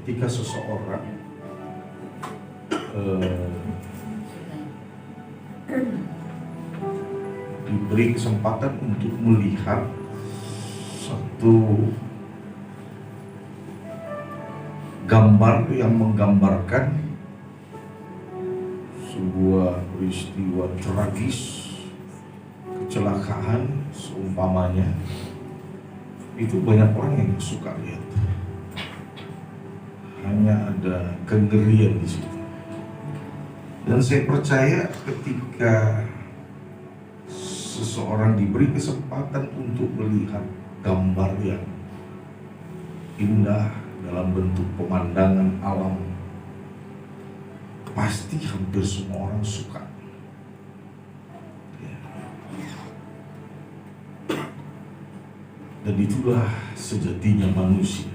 ketika seseorang diberi kesempatan untuk melihat satu gambar yang menggambarkan sebuah peristiwa tragis, kecelakaan seumpamanya, itu banyak orang yang suka lihat. Hanya ada kengerian di situ. Dan saya percaya ketika seseorang diberi kesempatan untuk melihat gambar yang indah dalam bentuk pemandangan alam, pasti hampir semua orang suka. Dan itulah sejatinya manusia.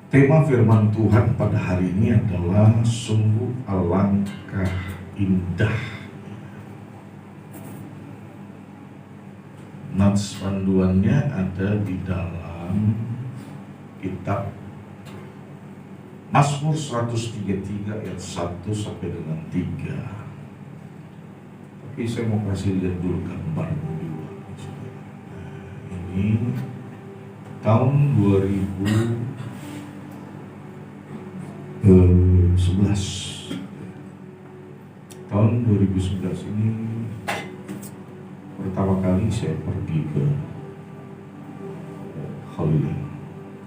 Tema firman Tuhan pada hari ini adalah sungguh alangkah indah. Nats panduannya ada di dalam kitab Mazmur 133 ayat 1 sampai dengan 3. Tapi saya mau kasih lihat dulu gambar dulu. Ini tahun 2011. Tahun 2011 ini pertama kali saya pergi ke Holy Land.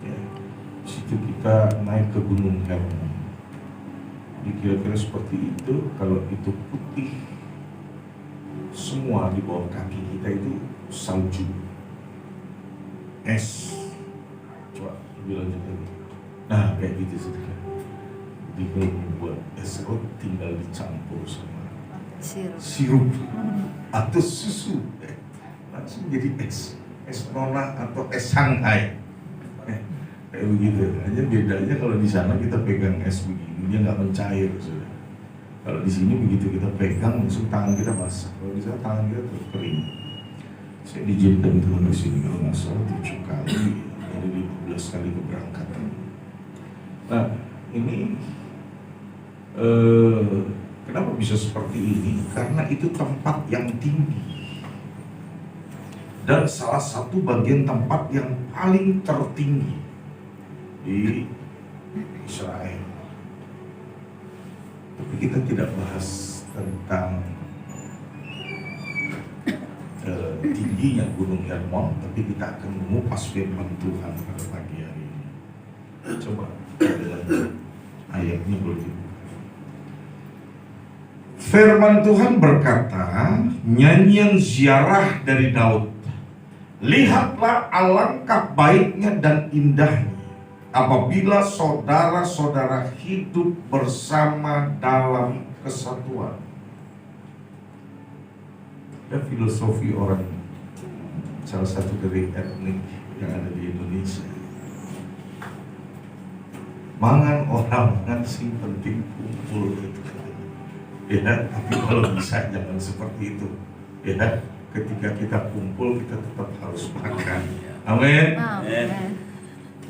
Ya. Di situ kita naik ke Gunung Hermon. Jadi kira-kira seperti itu. Kalau itu putih, semua di bawah kaki kita itu salju, es. Coba lebih lanjut lagi. Nah, kayak gitu saudara. Jadi kalau membuat es serut tinggal dicampur sama sirup atau susu, langsung jadi es nona atau es Shanghai, kayak begitu. Hanya bedanya kalau di sana kita pegang es begini, dia nggak mencair, sudah. Kalau di sini begitu kita pegang, langsung tangan kita basah. Kalau di sana tangan kita terus kering. Saya diizinkan Tuhan di sini kalau nggak salah 7 kali dari 15 kali keberangkatan. Nah, ini kenapa bisa seperti ini? Karena itu tempat yang tinggi dan salah satu bagian tempat yang paling tertinggi di Israel. Tapi kita tidak bahas tentang tingginya Gunung Hermon, tapi kita akan mengupas firman Tuhan pada pagi hari ini. Coba ayatnya boleh dibuka. Firman Tuhan berkata, nyanyian ziarah dari Daud. Lihatlah alangkah baiknya dan indahnya apabila saudara-saudara hidup bersama dalam kesatuan. Ada filosofi orang, salah satu dari etnik yang ada di Indonesia. Mangan orang mangan sing penting kumpul gitu. Ya, tapi kalau bisa jangan seperti itu. Ya, ketika kita kumpul kita tetap harus makan. Amin.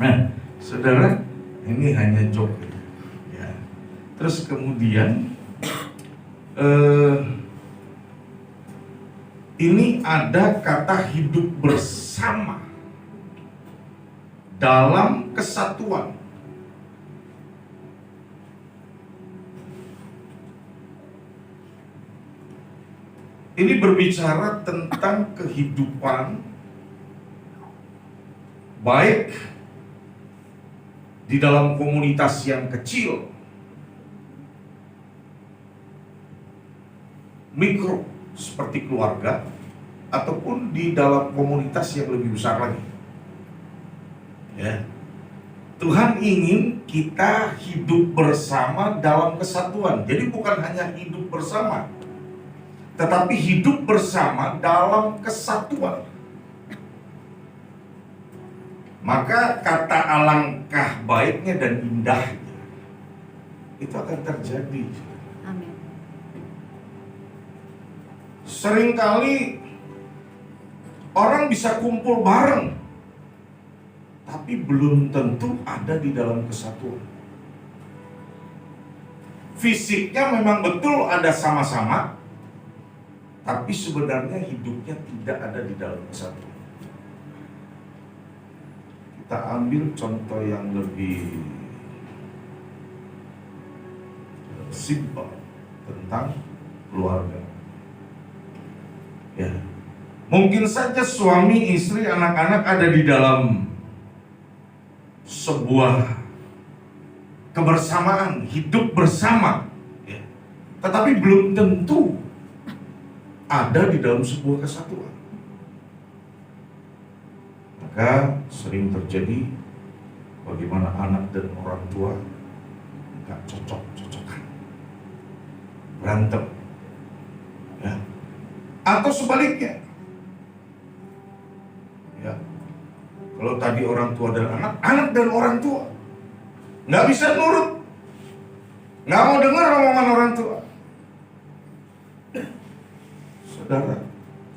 Nah, saudara, ini hanya joke. Ya. Terus kemudian ini ada kata hidup bersama dalam kesatuan. Ini berbicara tentang kehidupan baik di dalam komunitas yang kecil, mikro seperti keluarga, ataupun di dalam komunitas yang lebih besar lagi. Ya. Tuhan ingin kita hidup bersama dalam kesatuan. Jadi bukan hanya hidup bersama, tetapi hidup bersama dalam kesatuan. Maka kata alangkah baiknya dan indahnya itu akan terjadi. Amin. Seringkali orang bisa kumpul bareng, tapi belum tentu ada di dalam kesatuan. Fisiknya memang betul ada sama-sama, tapi sebenarnya hidupnya tidak ada di dalam kesatuan. Kita ambil contoh yang lebih simpel tentang keluarga. Ya, mungkin saja suami, istri, anak-anak ada di dalam sebuah kebersamaan, hidup bersama, ya. Tetapi belum tentu ada di dalam sebuah kesatuan. Maka sering terjadi bagaimana anak dan orang tua nggak cocok-cocokan, berantem, ya. Atau sebaliknya, ya. Kalau tadi orang tua dan anak, anak dan orang tua nggak bisa nurut, nggak mau dengar omongan orang tua. Saudara,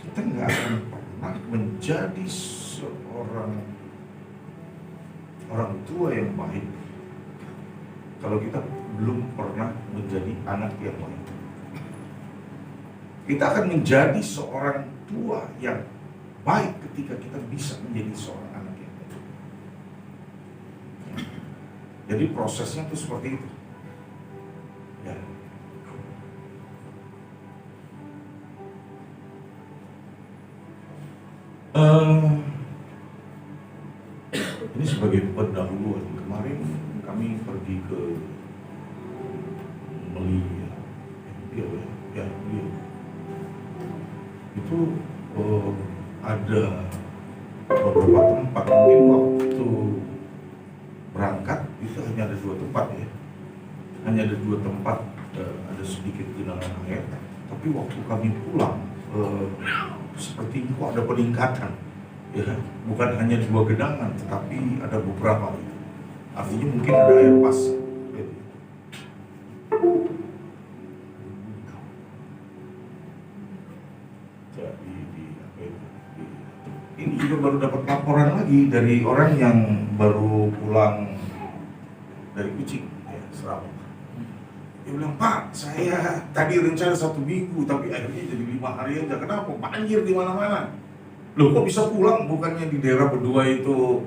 kita nggak akan pernah menjadi seorang orang tua yang baik kalau kita belum pernah menjadi anak yang baik. Kita akan menjadi seorang tua yang baik ketika kita bisa menjadi seorang anak yang baik. Jadi prosesnya itu seperti itu. Ya. Ini sebagai pendahuluan. Kemarin kami pergi ke Melia. Itu ada beberapa tempat, mungkin waktu berangkat itu hanya ada 2 tempat, ya. Hanya ada 2 tempat, ada sedikit genangan air. Tapi waktu kami pulang, seperti kok ada peningkatan, ya. Bukan hanya 2 genangan, tetapi ada beberapa, gitu. Artinya mungkin ada air pasang, gitu. Jadi ini juga baru dapat laporan lagi dari orang yang baru pulang dari Kucing, ya, Sarawak. Dia bilang, Pak, saya tadi rencana 1 minggu, tapi akhirnya jadi 5 hari aja. Kenapa? Banjir di mana-mana. Loh, kok bisa pulang? Bukannya di daerah berdua itu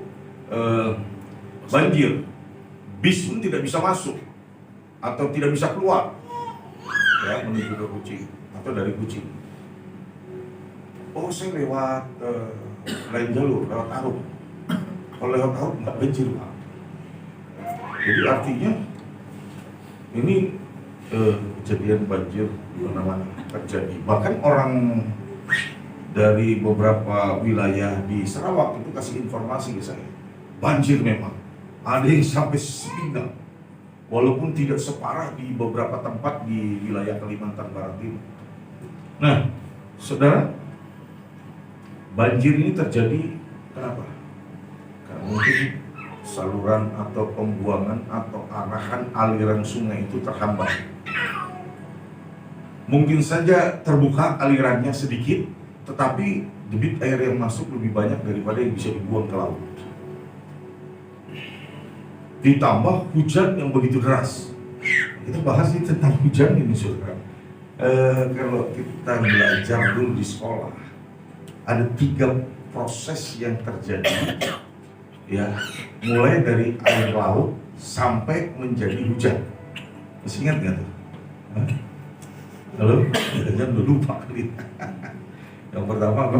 banjir, bis pun tidak bisa masuk atau tidak bisa keluar, ya, menuju ke Kucing atau dari Kucing. Oh, saya lewat lain jalur, lewat Aruk. Kalau lewat Aruk nggak banjir, Pak. Jadi artinya ini kejadian banjir di mana-mana terjadi. Bahkan orang dari beberapa wilayah di Sarawak itu kasih informasi ke saya, banjir memang. Ada yang sampai sepinggang, walaupun tidak separah di beberapa tempat di wilayah Kalimantan Barat ini. Nah, saudara, banjir ini terjadi kenapa? Karena mungkin saluran atau pembuangan atau arahan aliran sungai itu terhambat. Mungkin saja terbuka alirannya sedikit, tetapi debit air yang masuk lebih banyak daripada yang bisa dibuang ke laut. Ditambah hujan yang begitu deras. Kita bahas ini tentang hujan ini, saudara. Kalau kita belajar dulu di sekolah, ada 3 proses yang terjadi, ya, mulai dari air laut sampai menjadi hujan. Masih ingat nggak tuh? Halo? Jangan lupa kali. Yang pertama apa?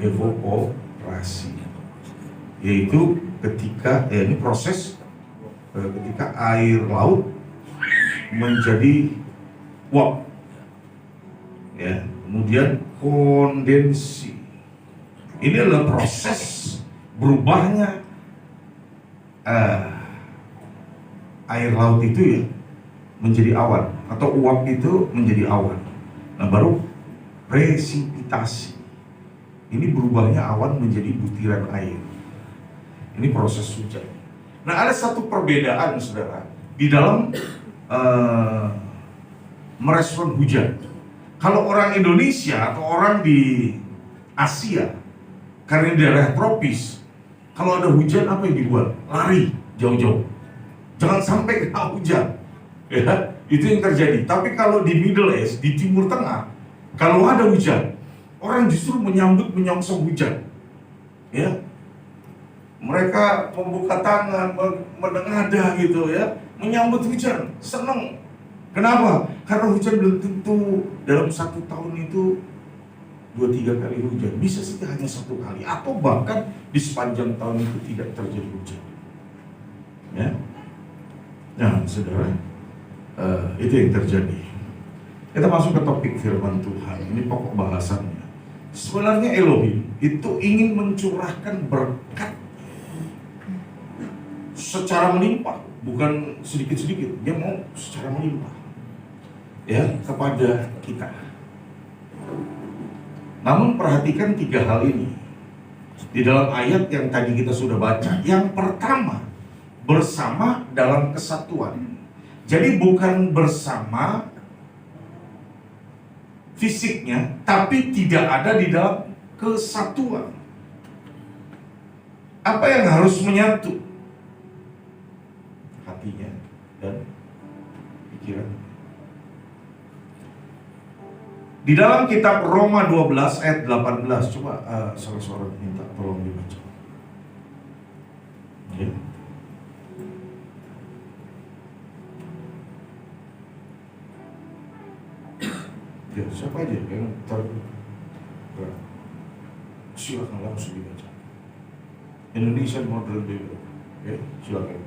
Evaporasi, yaitu ketika ini proses ketika air laut menjadi uap, ya. Kemudian kondensi. Ini adalah proses berubahnya air laut itu, ya, menjadi awan, atau uap itu menjadi awan. Nah, baru presipitasi. Ini berubahnya awan menjadi butiran air. Ini proses hujan. Nah, ada satu perbedaan, saudara, di dalam merespon hujan. Kalau orang Indonesia atau orang di Asia, karena di daerah tropis, Kalau ada hujan, apa yang dibuat? Lari jauh-jauh. Jangan sampai kena hujan. Ya, itu yang terjadi. Tapi kalau di Middle East, di Timur Tengah, kalau ada hujan, orang justru menyambut menyongsong hujan. Ya, mereka membuka tangan, menengadah gitu ya, menyambut hujan, senang. Kenapa? Karena hujan belum tentu dalam 1 tahun itu 2-3 kali hujan. Bisa saja hanya 1 kali, atau bahkan di sepanjang tahun itu tidak terjadi hujan. Ya, nah saudara, itu yang terjadi. Kita masuk ke topik firman Tuhan. Ini pokok bahasannya. Sebenarnya Elohim itu ingin mencurahkan berkat secara melimpah, bukan sedikit-sedikit. Dia mau secara melimpah, ya, kepada kita. Namun perhatikan 3 hal ini di dalam ayat yang tadi kita sudah baca. Yang pertama, bersama dalam kesatuan. Jadi bukan bersama fisiknya, tapi tidak ada di dalam kesatuan. Apa yang harus menyatu? Hatinya dan pikiran. Di dalam kitab Roma 12 ayat 18, coba salah seorang minta tolong dibaca. Ya. Ya, siapa aja yang silakan langsung dibaca. Indonesian Model Bible. Ya, silakan.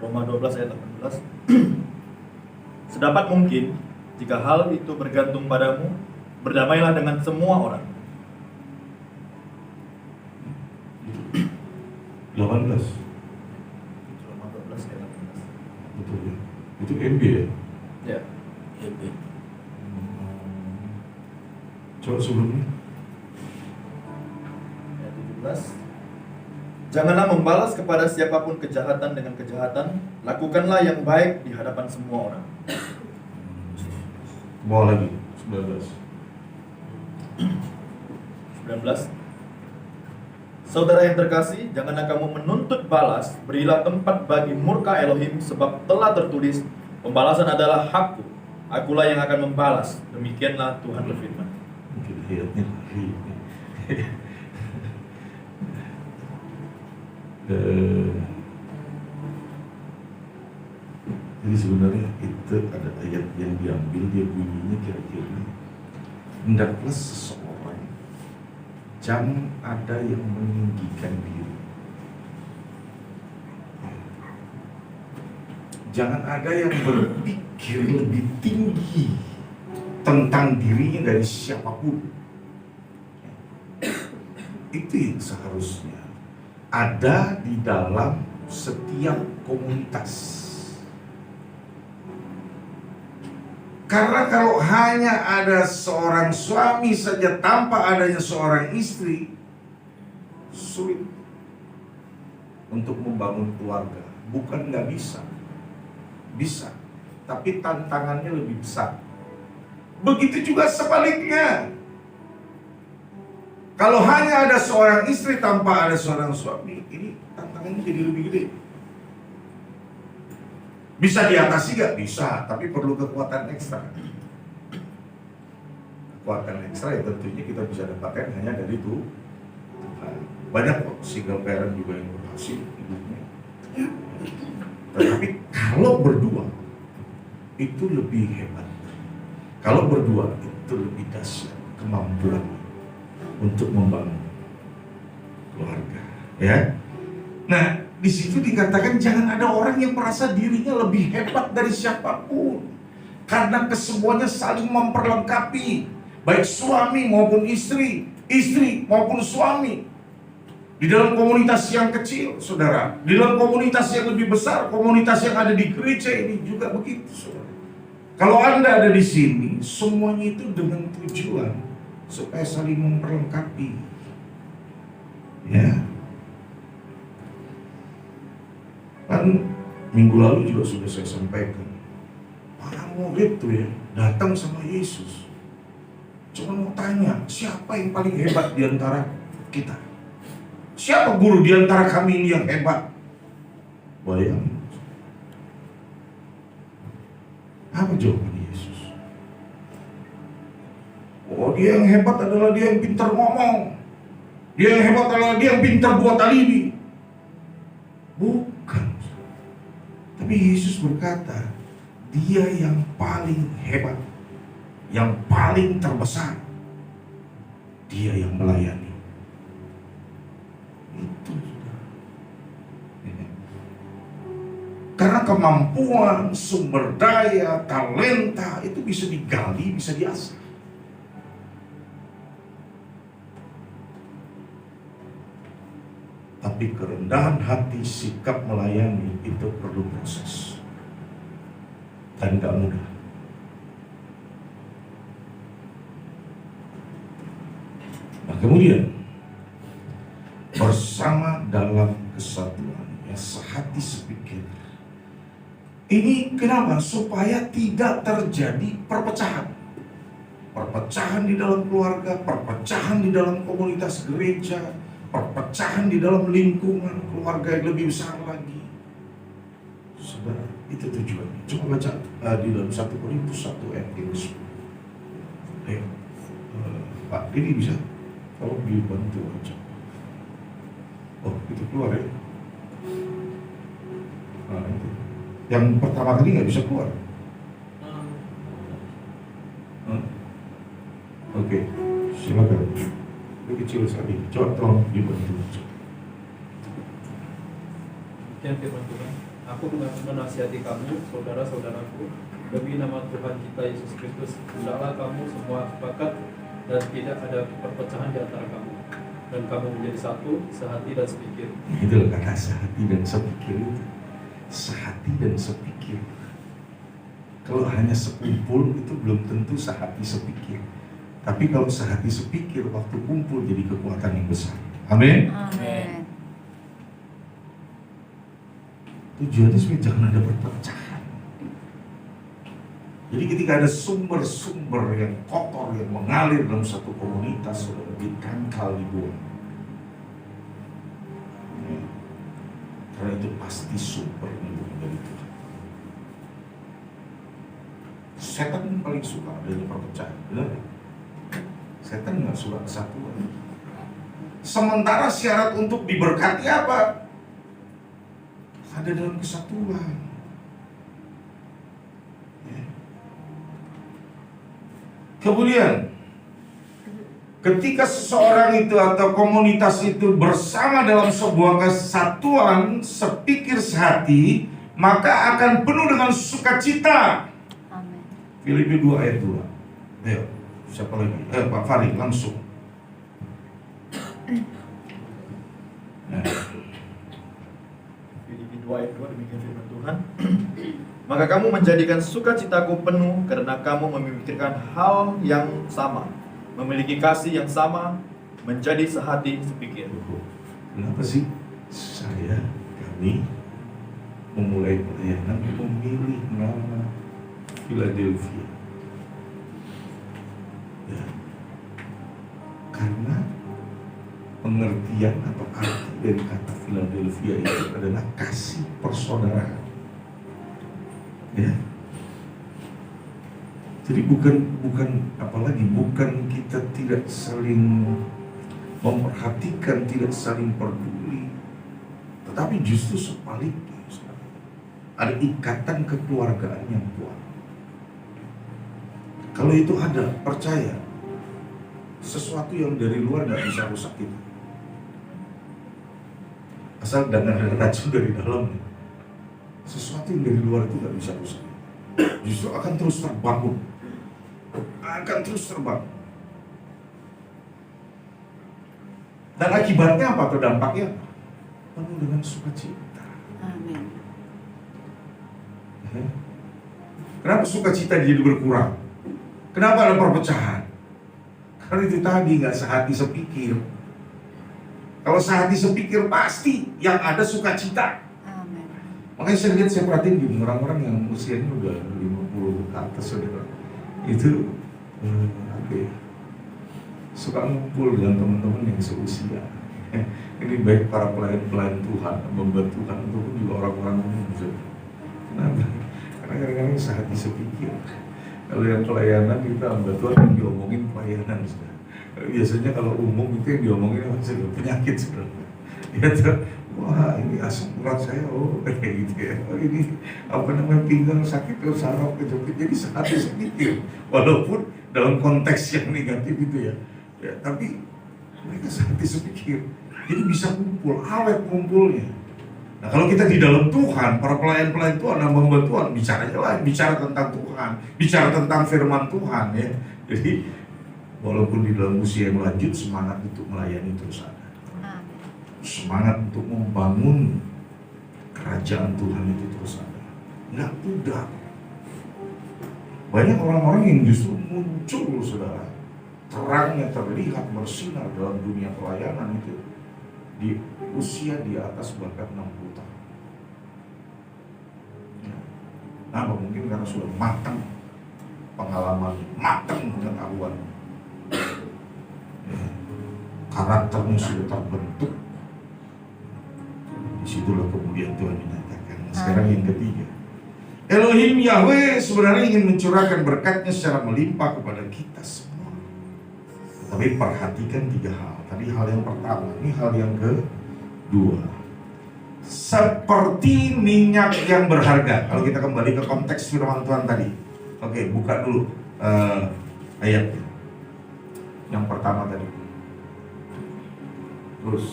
Roma 12 ayat 18. Sedapat mungkin, jika hal itu bergantung padamu, berdamailah dengan semua orang. 18. Roma 12 ayat 18. Betul ya. Itu MB ya? Ya, MB. Coba sebelumnya. Ayat 17. Janganlah membalas kepada siapapun kejahatan dengan kejahatan, lakukanlah yang baik di hadapan semua orang. Bawa lagi, 19. 19. Saudara yang terkasih, janganlah kamu menuntut balas, berilah tempat bagi murka Elohim, sebab telah tertulis, pembalasan adalah hakku, akulah yang akan membalas. Demikianlah Tuhan berfirman. Mungkin ayatnya jadi sebenarnya itu ada ayat yang diambil, dia bunyinya kira-kira, hendaklah seseorang jangan ada yang meninggikan diri, jangan ada yang berpikir lebih tinggi tentang dirinya dari siapapun. Itu yang seharusnya ada di dalam setiap komunitas. Karena kalau hanya ada seorang suami saja tanpa adanya seorang istri, sulit untuk membangun keluarga. Bukan nggak bisa, bisa, tapi tantangannya lebih besar. Begitu juga sebaliknya. Kalau hanya ada seorang istri tanpa ada seorang suami, ini tantangannya jadi lebih gede. Bisa diatasi gak? Bisa, tapi perlu kekuatan ekstra. Kekuatan ekstra yang tentunya kita bisa dapatkan hanya dari Tuhan. Banyak kok single parent juga yang berhasil hidupnya. Tetapi kalau berdua, itu lebih hebat. Kalau berdua, itu lebih dahsyat kemampuan untuk membangun keluarga, ya. Nah, di situ dikatakan jangan ada orang yang merasa dirinya lebih hebat dari siapapun, karena kesemuanya saling memperlengkapi, baik suami maupun istri, istri maupun suami. Di dalam komunitas yang kecil, saudara, di dalam komunitas yang lebih besar, komunitas yang ada di gereja ini juga begitu, saudara. Kalau Anda ada di sini, semuanya itu dengan tujuan supaya saling memperlengkapi, ya. Kan minggu lalu juga sudah saya sampaikan, para murid tuh ya datang sama Yesus, Cuma mau tanya, siapa yang paling hebat di antara kita? Siapa guru di antara kami ini yang hebat? Bayangin. Apa jawaban Yesus? Oh, dia yang hebat adalah dia yang pintar ngomong. Dia yang hebat adalah dia yang pintar buat alibi. Bukan. Tapi Yesus berkata, dia yang paling hebat, yang paling terbesar, dia yang melayani. Itu sudah. Karena kemampuan, sumber daya, talenta itu bisa digali, bisa diasah. Tapi kerendahan hati, sikap melayani itu perlu proses. Dan gak mudah. Nah kemudian, bersama dalam kesatuan, ya sehati sepikir. Ini kenapa? Supaya tidak terjadi perpecahan. Perpecahan di dalam keluarga, perpecahan di dalam komunitas gereja, perpecahan di dalam lingkungan keluarga yang lebih besar lagi. Saudara, itu tujuannya. Coba baca di dalam 1 Korintus 1 ayat 10. Pak, ini bisa? Kalau dibantu aja. Oh, itu keluar ya? Nah, itu. Yang pertama kali nggak bisa keluar. Oke, silakan. Ini kecil sekali. Coba tolong dibantu. Demikian firman Tuhan. Aku menasihati kamu, saudara-saudaraku, demi nama Tuhan kita Yesus Kristus, hendaklah kamu semua sepakat dan tidak ada perpecahan di antara kamu, dan kamu menjadi satu, sehati dan sepikir. Itulah kata sehati dan sepikir itu. Sehati dan sepikir. Kalau hanya sekumpul itu belum tentu sehati sepikir. Tapi kalau sehati sepikir, waktu kumpul jadi kekuatan yang besar. Amin. Amin. Tujuannya supaya jangan ada perpecahan. Jadi ketika ada sumber-sumber yang kotor yang mengalir dalam satu komunitas, sudah ditangkal dibuang. Karena itu pasti sumbernya bukan dari Tuhan. Setan paling suka adanya perpecahan, benar? Setan nggak suka kesatuan. Sementara syarat untuk diberkati apa? Ada dalam kesatuan. Ya. Kemudian, ketika seseorang itu atau komunitas itu bersama dalam sebuah kesatuan, sepikir sehati, maka akan penuh dengan sukacita. Amin. Filipi 2 ayat 2. Ayo, siapa lagi? Pak Fari, langsung. Nah. Filipi 2 ayat 2, demikian firman Tuhan. Maka kamu menjadikan sukacitaku penuh karena kamu memikirkan hal yang sama, memiliki kasih yang sama, menjadi sehati sepikir. Kenapa sih kami memulai pelayanan memilih nama Philadelphia? Ya. Karena pengertian atau arti dari kata Philadelphia itu adalah kasih persaudaraan. Ya. Jadi bukan kita tidak saling memperhatikan, tidak saling peduli, tetapi justru sebaliknya, ada ikatan kekeluargaan yang kuat. Kalau itu ada, percaya, sesuatu yang dari luar nggak bisa rusak kita. Asal jangan ada racun dari dalam. Sesuatu yang dari luar itu nggak bisa rusak. Justru akan terus terbangun, akan terus terbangun. Dan akibatnya apa? Atau dampaknya apa? Penuh dengan sukacita. Amin. Kenapa sukacita jadi berkurang? Kenapa ada perpecahan? Karena itu tadi nggak sehati sepikir. Kalau sehati sepikir pasti yang ada sukacita. Amin. Makanya saya perhatiin gini, orang-orang yang usianya udah 50 ke atas, saudara, itu suka ngumpul dengan teman-teman yang seusia. Ini baik para pelayan-pelayan Tuhan, hamba Tuhan, ataupun juga orang-orang umum. Kenapa? Karena kadang-kadang sehati sepikir. Kalau yang pelayanan kita hamba Tuhan yang diomongin pelayanan. Biasanya kalau umum itu yang diomongin penyakit. Ya tuh, wah ini asam urat saya, oh kayak gitu ya. Oh, ini apa namanya pinggang sakit, saraf kejepit. Jadi sehati sepikir. Walaupun dalam konteks yang negatif itu ya. Ya, tapi mereka sehati sepikir. Jadi bisa kumpul, awet kumpulnya. Nah kalau kita di dalam Tuhan, para pelayan-pelayan Tuhan, hamba Tuhan, bicaranya lain, bicara tentang Tuhan, bicara tentang firman Tuhan ya. Jadi walaupun di dalam usia yang lanjut, semangat untuk melayani terus ada. Semangat untuk membangun kerajaan Tuhan itu terus ada. Nggak mudah. Banyak orang-orang yang justru muncul, saudara, terangnya terlihat bersinar dalam dunia pelayanan itu di usia di atas bahkan 60 tahun. Ya. Nah, mungkin karena sudah matang pengalaman, matang pengetahuan, ya. Karakternya sudah terbentuk. Disitulah kemudian Tuhan menyatakan. Sekarang yang ketiga, Elohim Yahweh sebenarnya ingin mencurahkan berkatnya secara melimpah kepada kita semua. Tapi perhatikan 3 hal. Tadi hal yang pertama, ini hal yang kedua. Seperti minyak yang berharga. Kalau kita kembali ke konteks firman Tuhan tadi. Oke, buka dulu ayatnya. Yang pertama tadi. Terus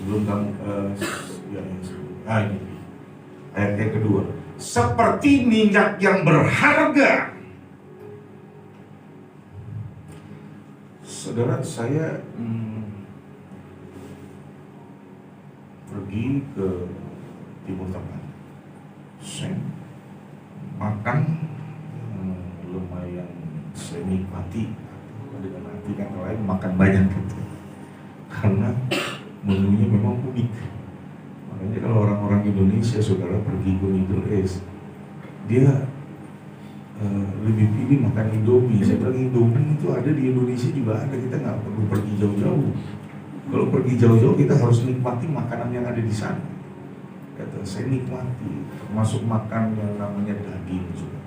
belum kamu ini ayat yang kedua. Seperti minyak yang berharga. Saudara, saya pergi ke Timur Tengah. Saya makan lumayan saya nikmati dengan hati kan lain makan banyak gitu. Karena menunya memang unik. Makanya kalau orang-orang Indonesia, saudara, pergi ke Middle East, dia lebih pilih makan Indomie. Saya bilang Indomie itu ada di Indonesia juga ada, kita nggak perlu pergi jauh-jauh. Kalau pergi jauh-jauh kita harus nikmati makanan yang ada di sana. Kata saya nikmati, termasuk makan yang namanya daging juga.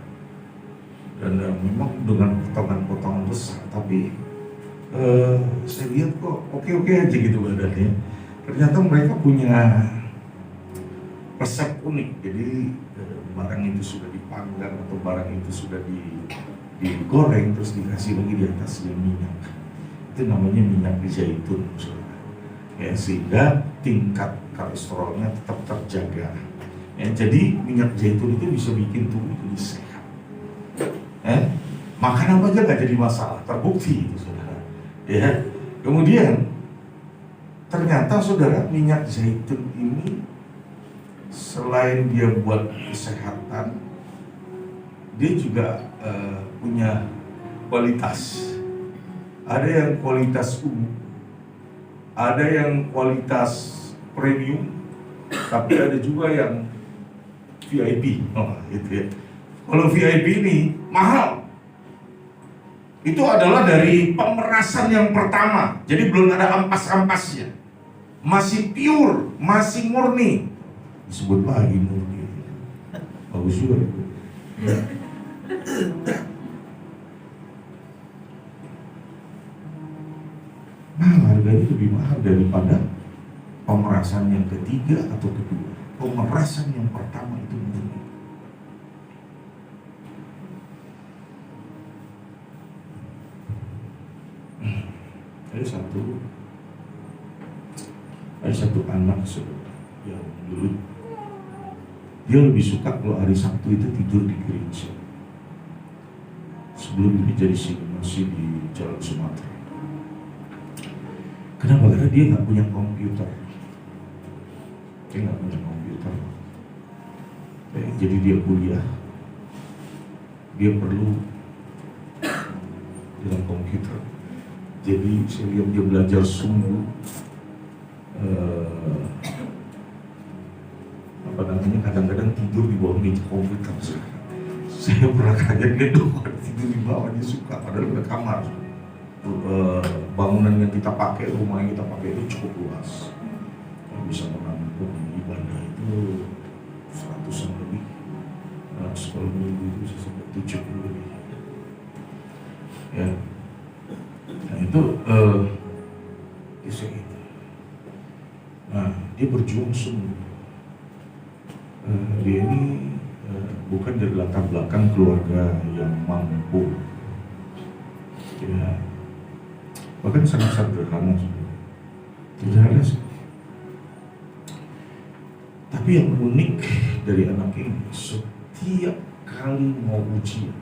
Dan memang dengan potongan-potongan besar, tapi saya lihat kok oke-oke aja gitu badannya. Ternyata mereka punya resep unik. Jadi barang itu sudah dipanggang atau barang itu sudah digoreng terus dikasih lagi di atasnya minyak. Itu namanya minyak zaitun, saudara. Ya, sehingga tingkat kolesterolnya tetap terjaga. Ya, jadi minyak zaitun itu bisa bikin tubuh jadi sehat. Makan apa aja nggak jadi masalah, terbukti itu, saudara. Ya, kemudian ternyata, saudara, minyak zaitun ini selain dia buat kesehatan, dia juga punya kualitas. Ada yang kualitas umum, ada yang kualitas premium, tapi ada juga yang VIP. Gitu ya. Kalau VIP ini mahal. Itu adalah dari pemerasan yang pertama. Jadi belum ada ampas-ampasnya. Masih pure, masih murni. Disebut lagi murni. Bagus juga itu. Ya. Nah, harganya lebih mahal daripada pemerasan yang ketiga atau kedua. Pemerasan yang pertama itu murni. Ada satu anak yang dulu dia lebih suka kalau hari Sabtu itu tidur di gereja. Sebelum ini jadi masih di Jalan Sumatera. Kenapa? Karena dia nggak punya komputer. Jadi dia kuliah, dia perlu dengan komputer. Jadi saya lihat dia belajar sungguh kadang-kadang tidur di bawah meja komputer. Saya pernah kaget dia doang tidur di bawah, dia suka padahal udah kamar. bangunan yang kita pakai, rumah yang kita pakai itu cukup luas. Bisa menampung ibadah itu 100-an lebih. Nah, sekolah minggu itu bisa sampai 70 lebih. Ya. Nah itu kisah itu. Nah, dia berjuang sungguh. Dia ini bukan dari latar belakang keluarga yang mampu. Ya, bahkan sangat sederhana. Sederhana sih. Tapi yang unik dari anak ini, setiap kali mau ujian,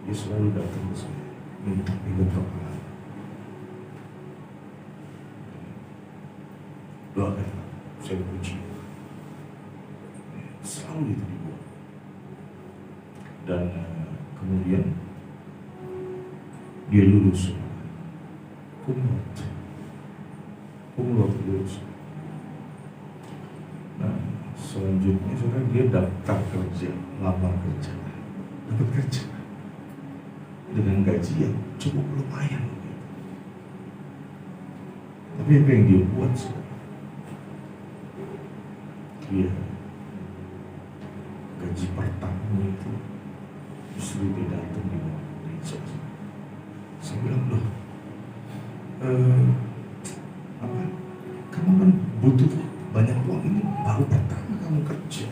dia selalu datang ke saya, minta pegang kepala. Doakan, saya ujian. Selalu itu dibuat. Dan kemudian dia lulus. Kumlot lulus. Nah, selanjutnya sekarang dia daftar kerja, lamar kerja, dapat kerja dengan gaji yang cukup lumayan. Tapi apa yang dia buat sekarang? Dia gaji pertama itu justru dia datang di bawah gereja. Saya bilang, loh, apa? Kamu kan butuh banyak uang, ini baru pertama kamu kerja.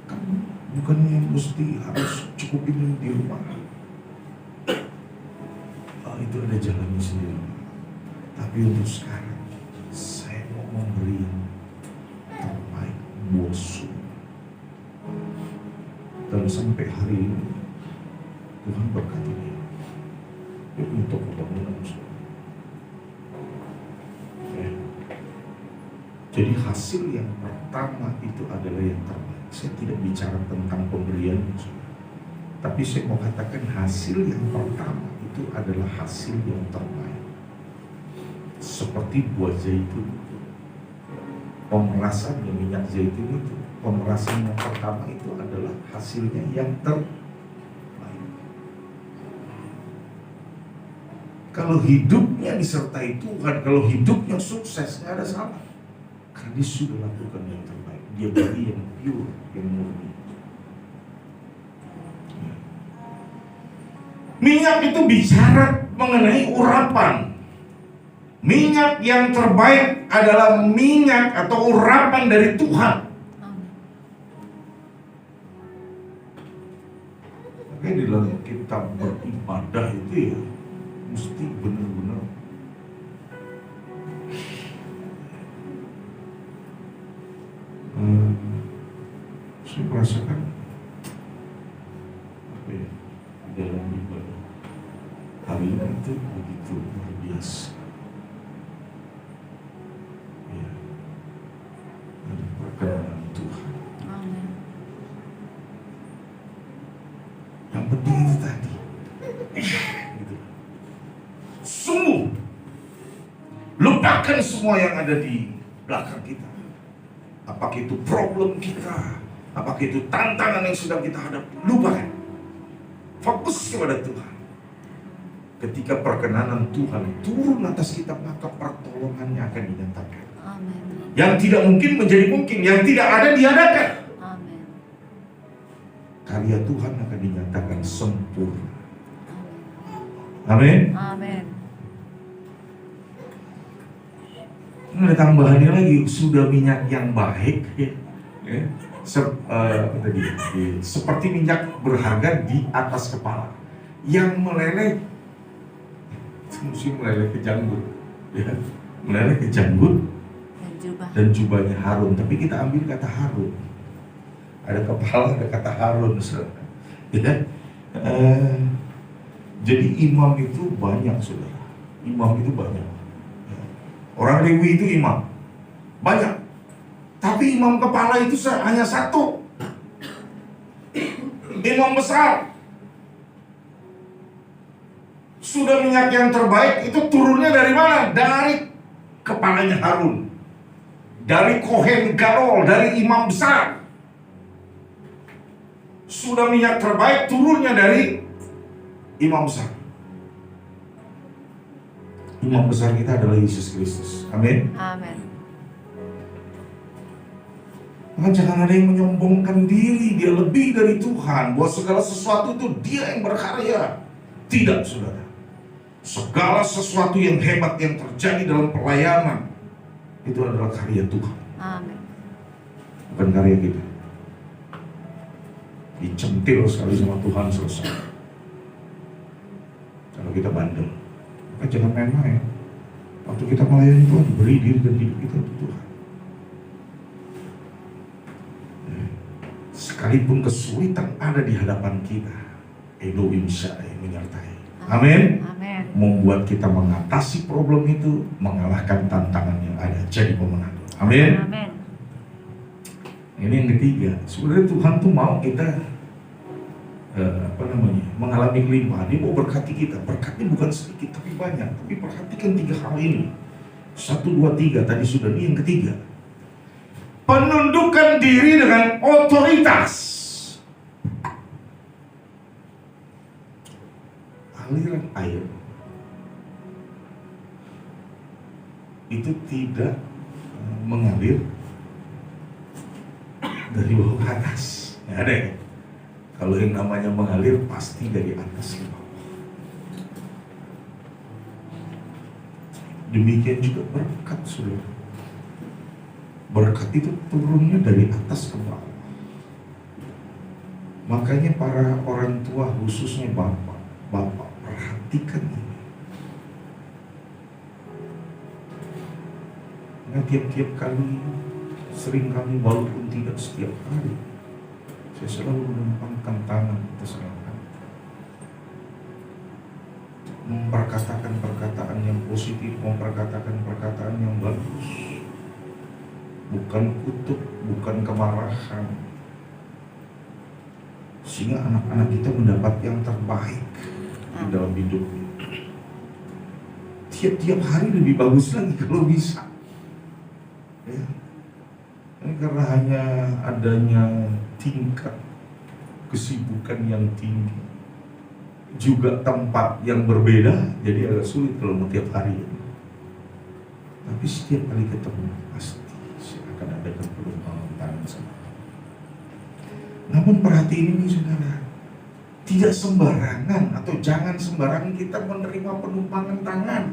Kamu bukannya mesti harus cukupin di rumah. Itu ada jalannya sendiri. Tapi untuk sekarang, saya mau memberi yang terbaik buat semua. Dan sampai hari ini, Tuhan berkati dia. Dia untuk pembangunan semua. Jadi hasil yang pertama itu adalah yang terbaik. Saya tidak bicara tentang pemberian, tapi saya mau katakan hasil yang pertama itu adalah hasil yang terbaik. Seperti buah zaitun, pemerasan minyak zaitun itu, pemerasan yang pertama itu adalah hasilnya yang terbaik. Kalau hidupnya disertai Tuhan, kalau hidupnya sukses, nggak ada salah. Karena dia sudah lakukan yang terbaik. Dia beri yang pure, yang murni. Minyak itu bicara mengenai urapan. Minyak yang terbaik adalah minyak atau urapan dari Tuhan. Makanya di dalam kita beribadah itu ya mesti benar-benar saya merasakan apa ya, di dalam ibadah hari ini itu begitu luar biasa. Ya, ada perkenanan Tuhan. Amin. Yang penting itu tadi, gitu. Sungguh lupakan semua yang ada di belakang kita. Apakah itu problem kita, apakah itu tantangan yang sedang kita hadapi, lupakan. Fokus kepada Tuhan. Ketika perkenanan Tuhan turun atas kita, maka pertolongannya akan dinyatakan. Amin. Yang tidak mungkin menjadi mungkin, yang tidak ada diadakan. Amin. Karya Tuhan akan dinyatakan sempurna. Amin. Amin. Ada tambahannya lagi, sudah minyak yang baik, ya. Seperti minyak berharga di atas kepala, yang meleleh, mesti meleleh ke janggut, ya. Meleleh ke janggut dan jubahnya Harun. Tapi kita ambil kata Harun, ada kepala, ada kata Harun, ya. Jadi imam itu banyak, saudara. Imam itu banyak. Orang Lewi itu imam banyak, tapi imam kepala itu hanya satu. Imam besar. Sudah minyak yang terbaik itu turunnya dari mana? Dari kepalanya Harun, dari Kohen Gadol, dari imam besar. Sudah minyak terbaik turunnya dari imam besar. Imam besar kita adalah Yesus Kristus. Amin. Amin. Maka jangan ada yang menyombongkan diri dia lebih dari Tuhan, bahwa segala sesuatu itu dia yang berkarya. Tidak, saudara. Segala sesuatu yang hebat yang terjadi dalam pelayanan itu adalah karya Tuhan. Amin. Bukan karya kita. Dicentil sekali sama Tuhan, selesai. Kalau kita bandel, maka jangan main-main. Waktu kita melayani Tuhan, beri diri dan hidup kita untuk Tuhan. Sekalipun kesulitan ada di hadapan kita, Elohim Shaddai menyertai. Amin. Amin. Membuat kita mengatasi problem itu, mengalahkan tantangan yang ada, jadi pemenang. Amin. Amin. Ini yang ketiga. Sebenarnya Tuhan tuh mau kita mengalami kelimpahan. Dia mau berkati kita. Berkatnya bukan sedikit tapi banyak. Tapi perhatikan 3 hal ini. 1, 2, 3. Tadi sudah, ini yang ketiga. Penundukan diri dengan otoritas. Aliran air itu tidak mengalir dari bawah ke atas. Nggak ada ya? Kalau yang namanya mengalir pasti dari atas ke bawah. Demikian juga berkat, saudara. Berkat itu turunnya dari atas ke bawah. Makanya para orang tua, khususnya bapak, perhatikan ini. Nah, tiap-tiap kali, sering kali, walaupun tidak setiap hari, saya selalu menumpangkan tangan atas anak-anak, memperkatakan perkataan yang positif, memperkatakan perkataan yang bagus, bukan kutuk, bukan kemarahan, sehingga anak-anak kita mendapat yang terbaik di dalam hidupnya. Tiap-tiap hari lebih bagus lagi kalau bisa. Ya. Ini karena hanya adanya tingkat kesibukan yang tinggi, juga tempat yang berbeda, jadi agak sulit kalau mau tiap hari. Tapi setiap kali ketemu pasti akan ada perlumbangan tangan sama. Namun perhatiin ini, saudara, tidak sembarangan atau jangan sembarangan kita menerima penumpangan tangan.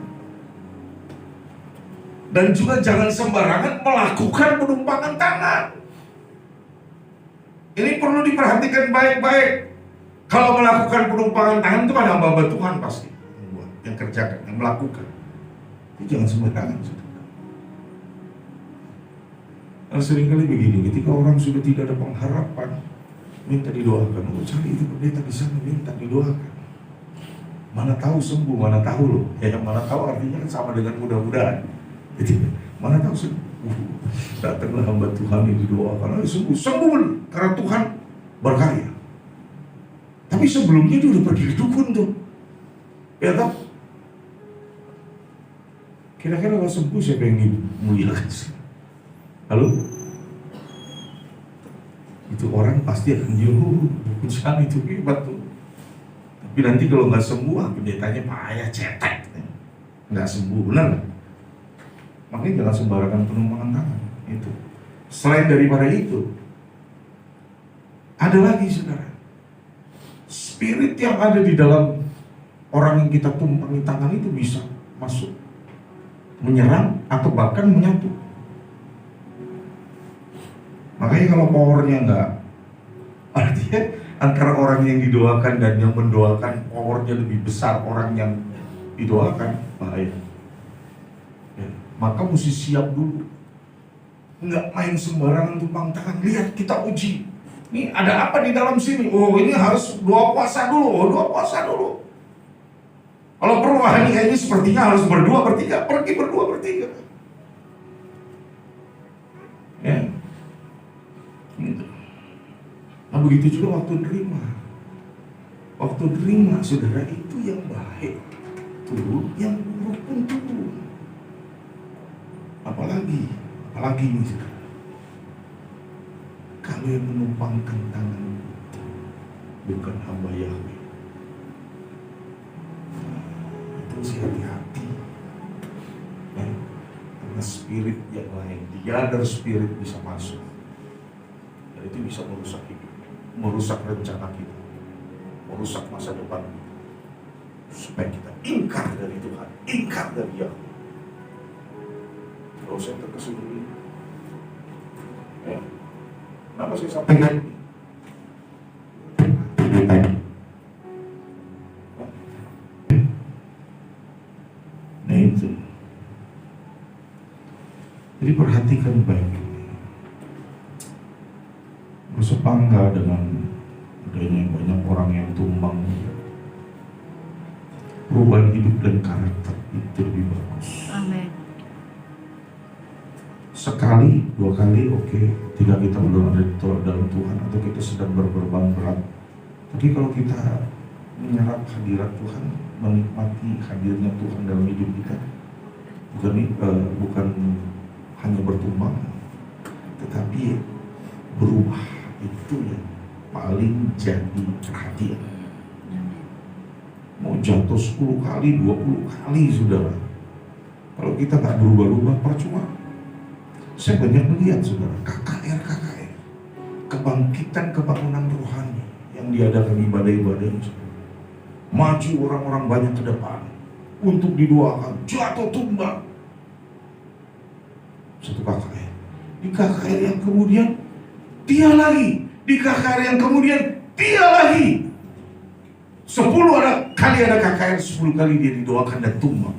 Dan juga jangan sembarangan melakukan penumpangan tangan. Ini perlu diperhatikan baik-baik. Kalau melakukan penumpangan tangan itu pada hamba Tuhan pasti yang kerjakan, yang melakukan. Itu jangan sembarangan, saudara. Nah, seringkali begini, ketika orang sudah tidak ada pengharapan, minta didoakan. Oh, cari itu pendeta di sana, minta didoakan. Mana tahu sembuh, mana tahu loh. Ya, mana tahu artinya kan sama dengan mudah-mudahan. Jadi, mana tahu sembuh. Datanglah hamba Tuhan yang didoakan, sembuh karena Tuhan berkarya. Tapi sebelumnya dia udah pergi ke dukun tuh. Ya tak? Kira-kira kalau sembuh siapa yang dimuliakan? Halo? Itu orang pasti akan jangan itu hebat tuh. Tapi nanti kalau nggak sembuh, pendetanya payah cetek, nggak sembuh, benar? Makanya jangan sembarangan penumpangan tangan itu. Selain daripada itu, ada lagi, saudara. Spirit yang ada di dalam orang yang kita tumpangi tangan itu bisa masuk, menyerang atau bahkan menyatu. Makanya kalau powernya enggak, artinya antara orang yang didoakan dan yang mendoakan powernya lebih besar orang yang didoakan, bahaya. Ya, maka mesti siap dulu. Enggak main sembarangan tumpang tangan. Lihat, kita uji. Ini ada apa di dalam sini? Oh, ini harus doa puasa dulu. Doa puasa dulu. Kalau perubahan ini sepertinya harus berdua bertiga. Pergi berdua bertiga. Ya. Nah, begitu juga waktu nerima. Waktu nerima, saudara, itu yang baik turun, yang buruk pun turun. Apalagi ini, saudara, kalau yang menumpangkan tangan itu bukan hamba Yahweh, itu mesti hati-hati. karena spirit yang lain, the other spirit bisa masuk. Dan itu bisa merusak hidup, merusak rencana kita, merusak masa depan kita. Supaya kita ingkar dari Tuhan, ingkar dari Yahweh. Kalau saya terkesan ini, ya, kenapa saya sampaikan ini? Nah itu. Jadi perhatikan baik. Bersepangga dengan adanya banyak orang yang tumbang. Perubahan hidup dan karakter itu lebih bagus. Amin. Sekali, dua kali oke, tidak kita belum ada dalam Tuhan atau kita sedang berbeban berat. Tapi kalau kita menyerap hadirat Tuhan, menikmati hadirnya Tuhan dalam hidup kita, bukan hanya bertumbang, tetapi berubah, itu yang paling jadi perhatian. Mau jatuh 10 kali, 20 kali saudara, kalau kita tak berubah-ubah percuma. Saya banyak melihat saudara, KKR, kebangkitan kebangunan rohani yang diadakan ibadah-ibadah, maju orang-orang banyak ke depan untuk didoakan, jatuh tumbang. Satu KKR, di KKR yang kemudian dia lagi, di KKR yang kemudian dia lagi. 10 kali ada KKR, 10 kali dia didoakan dan tumbang.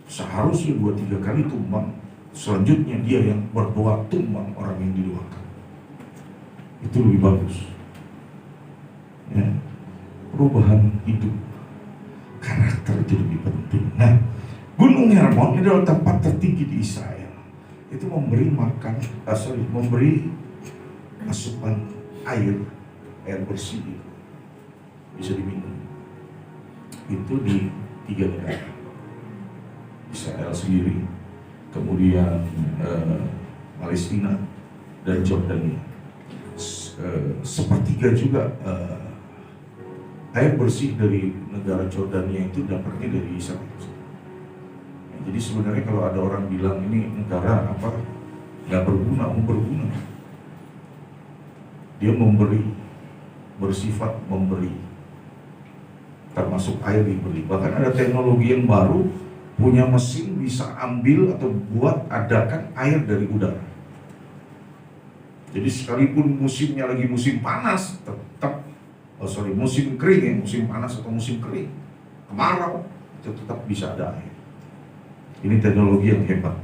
Seharusnya 2-3 kali tumbang, selanjutnya dia yang berdoa tumbang orang yang didoakan. Itu lebih bagus. Ya, perubahan hidup, karakter itu lebih penting. Nah, Gunung Hermon adalah tempat tertinggi di Israel. Itu memberi memberi asupan air bersih bisa diminum. Itu di 3 negara. Israel sendiri, kemudian Palestina dan Jordania. Sepertiga juga air bersih dari negara Jordania itu dapatnya dari Israel. Jadi sebenarnya kalau ada orang bilang ini negara nggak berguna, berguna. Dia memberi, bersifat memberi, termasuk air diberi. Bahkan ada teknologi yang baru, punya mesin bisa ambil atau adakan air dari udara. Jadi sekalipun musimnya lagi musim panas, musim kering ya, musim panas atau musim kering, kemarau, itu tetap bisa ada air. Ini teknologi yang hebat.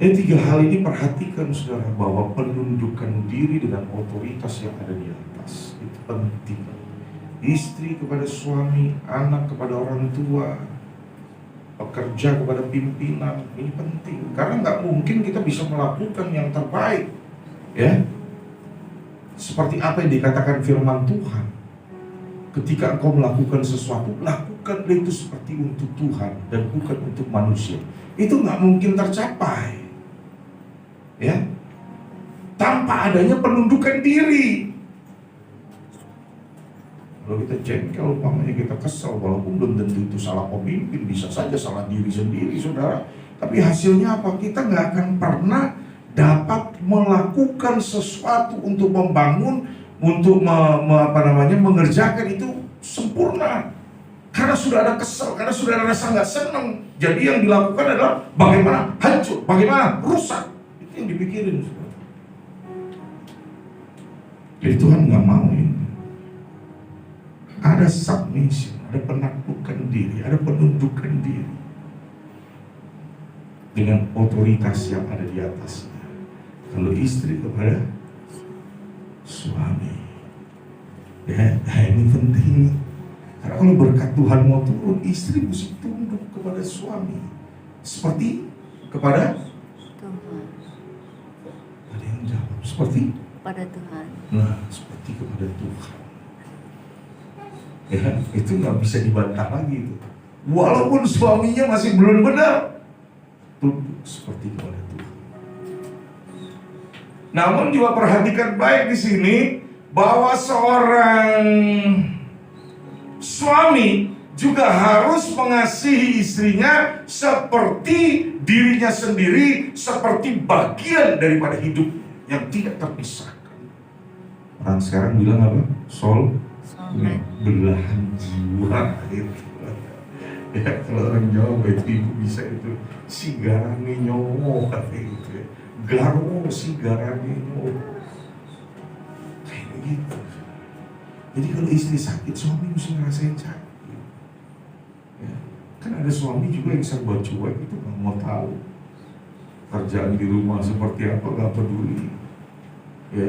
3 hal ini perhatikan saudara, bahwa penundukan diri dengan otoritas yang ada di atas itu penting. Istri kepada suami, anak kepada orang tua, pekerja kepada pimpinan, ini penting. Karena nggak mungkin kita bisa melakukan yang terbaik, ya. Seperti apa yang dikatakan firman Tuhan, ketika engkau melakukan sesuatu, lakukanlah itu seperti untuk Tuhan dan bukan untuk manusia. Itu nggak mungkin tercapai, ya, tanpa adanya penundukan diri. Kalau kita jengkel, umpamanya kita kesel, walaupun belum tentu itu salah pemimpin, bisa saja salah diri sendiri, saudara. Tapi hasilnya apa? Kita nggak akan pernah dapat melakukan sesuatu untuk membangun, untuk mengerjakan itu sempurna. Karena sudah ada kesel, karena sudah ada rasa nggak senang. Jadi yang dilakukan adalah bagaimana hancur, bagaimana rusak. Itu yang dipikirin, saudara. Jadi Tuhan nggak mau ini. Ada submission, ada penaklukan diri, ada penundukan diri dengan otoritas yang ada di atasnya. Kalau istri kepada suami, ya, ini penting. Karena kalau berkat Tuhan mau turun, istri mesti tunduk kepada suami seperti kepada Tuhan. Ada yang jawab seperti Pada Tuhan. Nah, seperti kepada Tuhan. Ya, itu nggak bisa dibantah lagi itu. Walaupun suaminya masih belum benar, tunduk seperti kepada Tuhan. Namun juga perhatikan baik di sini bahwa seorang suami juga harus mengasihi istrinya seperti dirinya sendiri, seperti bagian daripada hidup yang tidak terpisahkan. Orang sekarang bilang apa? Belahan jiwa itu. Ya, kalau orang Jawa itu ibu bisa itu si garane nyowo kayak gitu ya. Garwo si garane nyowo. Kayak begitu. Jadi kalau istri sakit, suami mesti ngerasain sakit. Ya. Kan ada suami juga yang serba cuek itu nggak mau tahu kerjaan di rumah seperti apa, nggak peduli. Ya.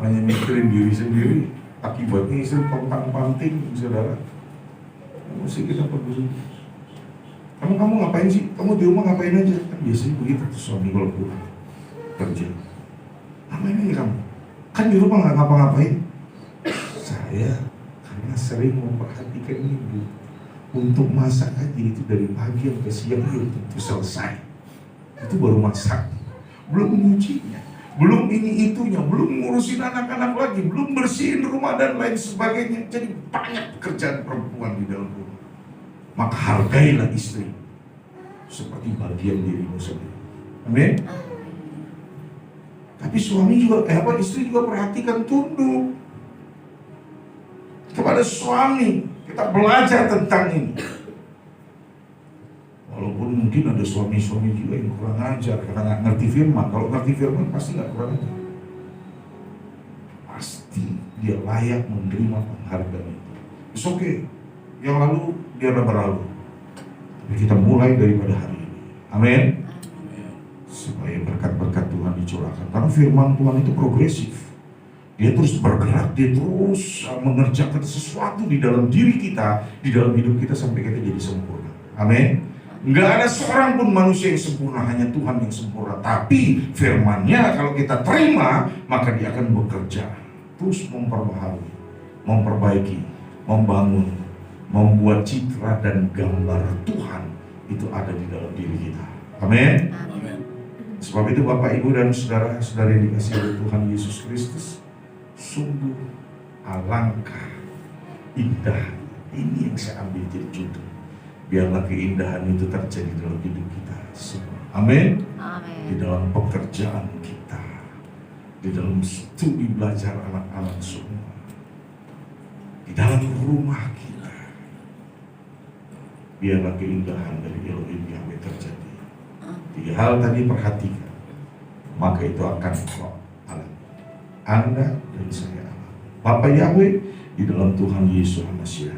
Hanya mikirin diri sendiri. Akibatnya istri pontang-panting, saudara. Mesti kita peduli. Kamu ngapain sih? Kamu di rumah ngapain aja? Kan biasanya begitu tuh suami kalau pulang kerja. Ngapain aja kamu? Kan di rumah nggak ngapa-ngapain. Saya karena sering memperhatikan ibu. Untuk masak aja itu dari pagi sampai siang itu selesai. Itu baru masak. Belum nyucinya, belum ini itunya, belum ngurusin anak-anak lagi, belum bersihin rumah dan lain sebagainya. Jadi banyak pekerjaan perempuan di dalam rumah. Maka hargailah istri seperti bagian dirimu sendiri. Amin. Tapi suami juga, istri juga perhatikan, tunduk kepada suami. Kita belajar tentang ini. Walaupun mungkin ada suami-suami juga yang kurang ajar karena nggak ngerti firman. Kalau ngerti firman pasti nggak kurang ajar. Pasti dia layak menerima penghargaan itu. It's okay. Yang lalu dia udah berlalu. Tapi kita mulai daripada hari ini. Amin. Supaya berkat-berkat Tuhan dicurahkan. Karena firman Tuhan itu progresif. Dia terus bergerak, dia terus mengerjakan sesuatu di dalam diri kita, di dalam hidup kita sampai kita jadi sempurna. Amin. Nggak ada seorang pun manusia yang sempurna, hanya Tuhan yang sempurna. Tapi firman-Nya kalau kita terima, maka dia akan bekerja terus memperbaharui, memperbaiki, membangun, membuat citra dan gambar Tuhan itu ada di dalam diri kita. Amin. Sebab itu Bapak, Ibu, dan saudara-saudari yang dikasihi oleh Tuhan Yesus Kristus, sungguh alangkah indah. Ini yang saya ambil jadi contoh. Biarlah keindahan itu terjadi dalam hidup kita semua. Amin. Di dalam pekerjaan kita, di dalam studi belajar anak-anak semua, di dalam rumah kita. Biarlah keindahan dari Elohim Yahweh terjadi. 3 hal tadi perhatikan, maka itu akan kau alami. Anda dan saya alami. Bapa Yahweh di dalam Tuhan Yesus Mesias.